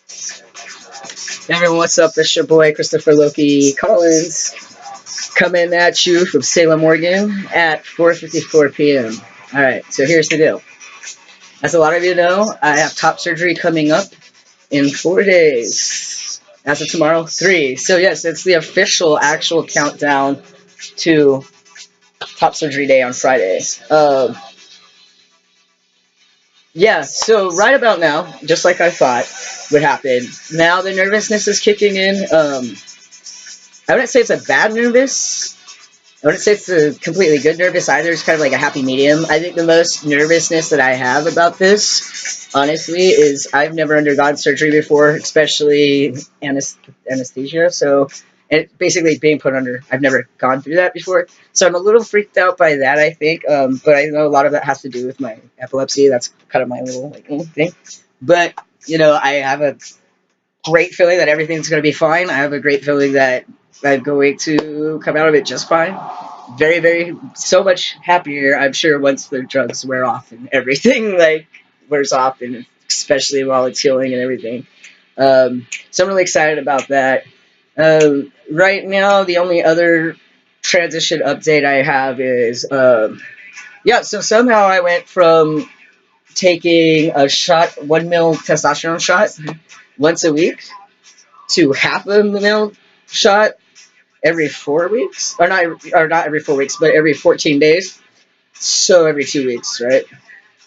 Hey everyone, what's up? It's your boy Christopher Loki Collins coming at you from Salem, Oregon at 4:54 p.m. All right, so here's the deal. As a lot of you know, I have top surgery coming up in 4 days. As of tomorrow, three. So yes, it's the official, actual countdown to top surgery day on Friday. Yeah, so right about now, just like I thought would happen, now the nervousness is kicking in. I wouldn't say it's a bad nervous. I wouldn't say it's a completely good nervous either. It's kind of like a happy medium. I think the most nervousness that I have about this, honestly, is I've never undergone surgery before, especially anesthesia. So, and basically being put under, I've never gone through that before. So I'm a little freaked out by that, I think. But I know a lot of that has to do with my epilepsy. That's kind of my little thing. But I have a great feeling that everything's going to be fine. I have a great feeling that I'm going to come out of it just fine. Very, very, so much happier, I'm sure, once the drugs wear off and everything like wears off, and especially while it's healing and everything. So I'm really excited about that. Right now, the only other transition update I have is, yeah. So somehow I went from taking a shot, 1 mil testosterone shot once a week to half a mil shot every 4 weeks, or not every 4 weeks, but every 14 days. So every 2 weeks, right?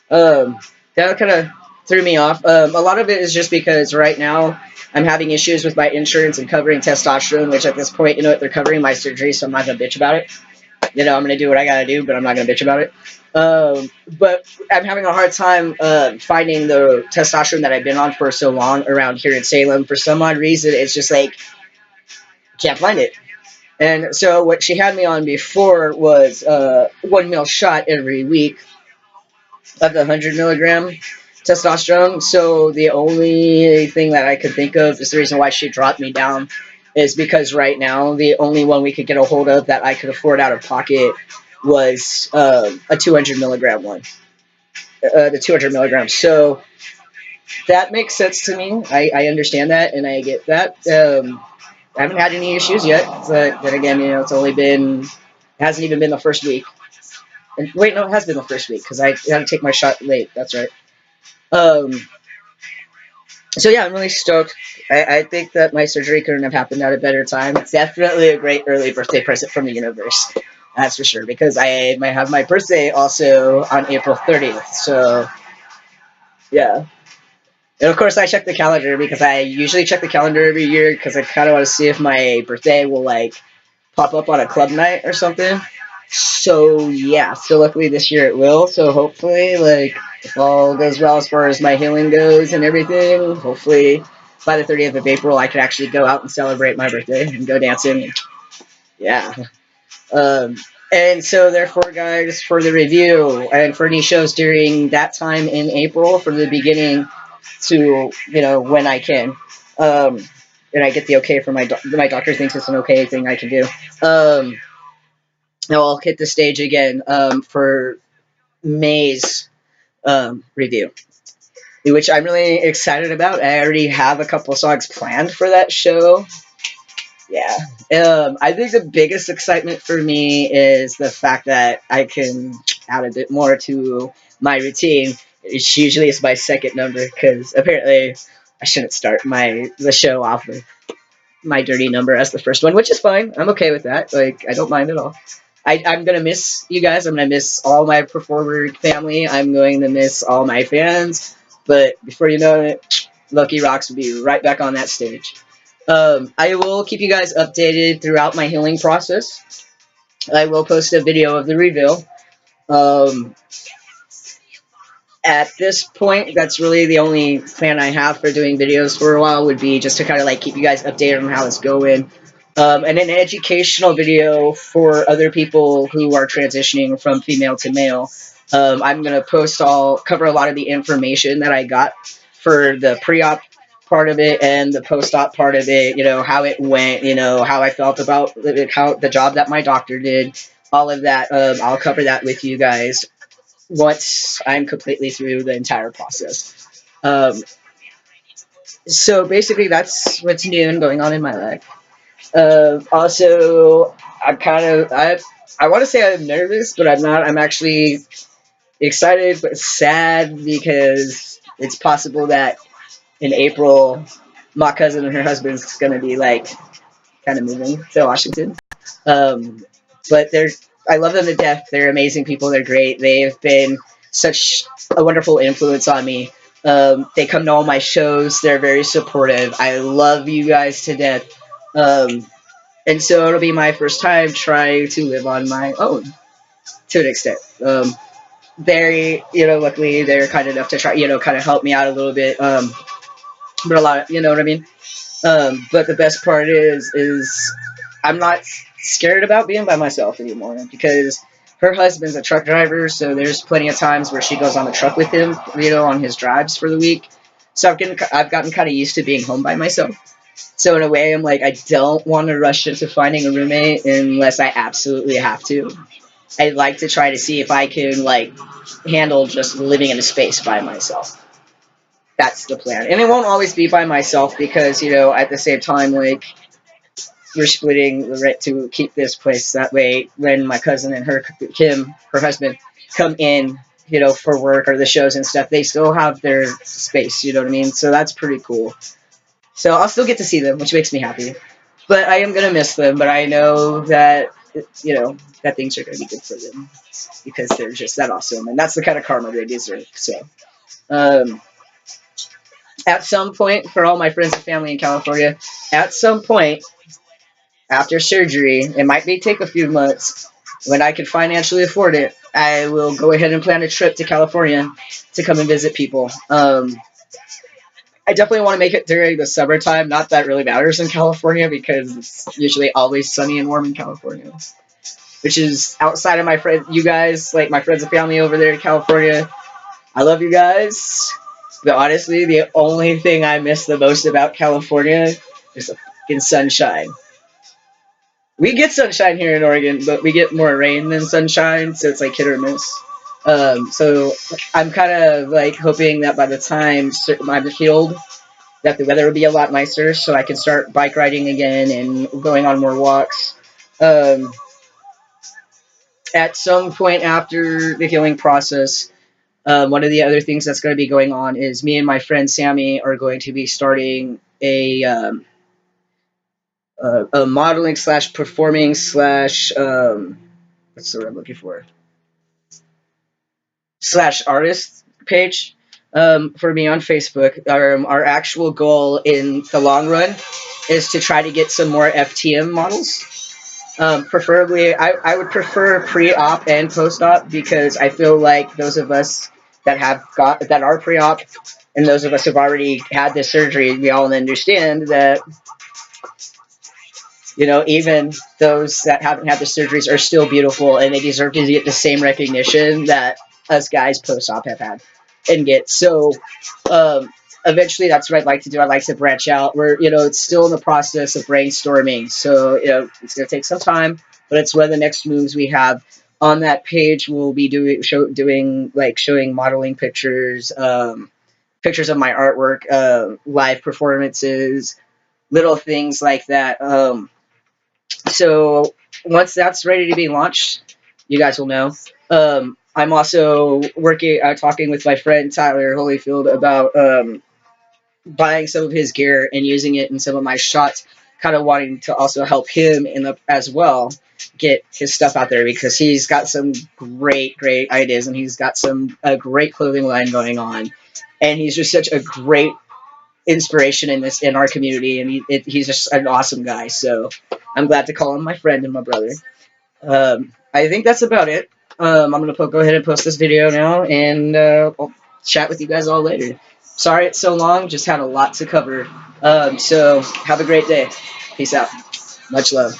Um, that kind of threw me off. A lot of it is just because right now I'm having issues with my insurance and covering testosterone, which at this point, they're covering my surgery, so I'm not gonna bitch about it. I'm gonna do what I gotta do, but I'm not gonna bitch about it. But I'm having a hard time finding the testosterone that I've been on for so long around here in Salem. For some odd reason, it's just like can't find it. And so what she had me on before was 1 mil shot every week of the 100 milligram testosterone. So the only thing that I could think of is the reason why she dropped me down is because right now the only one we could get a hold of that I could afford out of pocket was a 200 milligram one, the 200 milligrams. So that makes sense to me. I understand that and I get that. I haven't had any issues yet, but then again, it's only been, it hasn't even been the first week. And wait, no, it has been the first week because I had to take my shot late. That's right. Um, so yeah, I'm really stoked. I think that my surgery couldn't have happened at a better time. It's definitely a great early birthday present from the universe. That's for sure. Because I might have my birthday also on April 30th. So yeah. And of course, I check the calendar because I usually check the calendar every year because I kind of want to see if my birthday will pop up on a club night or something. So yeah, so luckily this year it will. So hopefully, if all goes well as far as my healing goes and everything, hopefully by the 30th of April I can actually go out and celebrate my birthday and go dancing. Yeah. Um, and so therefore, guys, for the review and for any shows during that time in April, from the beginning to when I can. And I get the okay from my doctor thinks it's an okay thing I can do. Now I'll hit the stage again for May's review, which I'm really excited about. I already have a couple songs planned for that show. Yeah. I think the biggest excitement for me is the fact that I can add a bit more to my routine. It's usually my second number because apparently I shouldn't start the show off with my dirty number as the first one, which is fine. I'm okay with that. I don't mind at all. I'm gonna miss you guys. I'm gonna miss all my performer family. I'm going to miss all my fans. But before you know it, Lucky Rocks will be right back on that stage. I will keep you guys updated throughout my healing process. I will post a video of the reveal. Um, at this point, that's really the only plan I have for doing videos for a while would be just to kind of keep you guys updated on how it's going. And an educational video for other people who are transitioning from female to male. I'm going to cover a lot of the information that I got for the pre-op part of it and the post-op part of it, how it went, how I felt about how the job that my doctor did, all of that. I'll cover that with you guys once I'm completely through the entire process. Um, So basically, that's what's new and going on in my life. Also, I want to say I'm nervous, but I'm not. I'm actually excited but sad because it's possible that in April, my cousin and her husband's gonna be like kind of moving to Washington. Um, but I love them to death. They're amazing people. They're great. They've been such a wonderful influence on me. They come to all my shows. They're very supportive. I love you guys to death. Um, and so it'll be my first time trying to live on my own to an extent. Luckily they're kind enough to try, kind of help me out a little bit. But a lot, you know what I mean? But the best part is I'm not scared about being by myself anymore because her husband's a truck driver, so there's plenty of times where she goes on the truck with him, on his drives for the week. So I've gotten kind of used to being home by myself. So in a way, I'm like, I don't want to rush into finding a roommate unless I absolutely have to. I'd like to try to see if I can like handle just living in a space by myself. That's the plan. And it won't always be by myself because, at the same time, like, we're splitting the rent to keep this place. That way, when my cousin and Kim, her husband, come in, for work or the shows and stuff, they still have their space, you know what I mean? So that's pretty cool. So I'll still get to see them, which makes me happy. But I am going to miss them, but I know that, that things are going to be good for them because they're just that awesome. And that's the kind of karma they deserve. So, um, at some point, for all my friends and family in California, at some point after surgery, it might take a few months, when I can financially afford it, I will go ahead and plan a trip to California to come and visit people. I definitely want to make it during the summertime. Not that really matters in California because it's usually always sunny and warm in California, which is outside of you guys, like my friends and family over there in California. I love you guys. But honestly, the only thing I miss the most about California is the fucking sunshine. We get sunshine here in Oregon, but we get more rain than sunshine, so it's like hit or miss. So I'm kind of like hoping that by the time I'm healed, that the weather will be a lot nicer, so I can start bike riding again and going on more walks. At some point after the healing process, one of the other things that's going to be going on is me and my friend Sammy are going to be starting a modeling slash performing slash what's the word I'm looking for, slash artist page for me on Facebook. Our actual goal in the long run is to try to get some more FTM models. Preferably, I would prefer pre-op and post-op because I feel like those of us that are pre-op and those of us who've already had this surgery, we all understand that, even those that haven't had the surgeries are still beautiful and they deserve to get the same recognition that us guys post-op have had and get. So, eventually that's what I'd like to do. I'd like to branch out. It's still in the process of brainstorming. So, it's going to take some time, but it's one of the next moves we have. On that page, we'll be showing modeling pictures, pictures of my artwork, live performances, little things like that. So once that's ready to be launched, you guys will know. I'm also talking with my friend Tyler Holyfield about buying some of his gear and using it in some of my shots, kind of wanting to also help him as well get his stuff out there because he's got some great ideas and he's got a great clothing line going on, and he's just such a great inspiration in our community, and he's just an awesome guy. So I'm glad to call him my friend and my brother. I think that's about it. I'm gonna go ahead and post this video now, and I'll chat with you guys all later. Sorry it's so long, just had a lot to cover. So have a great day. Peace out. Much love.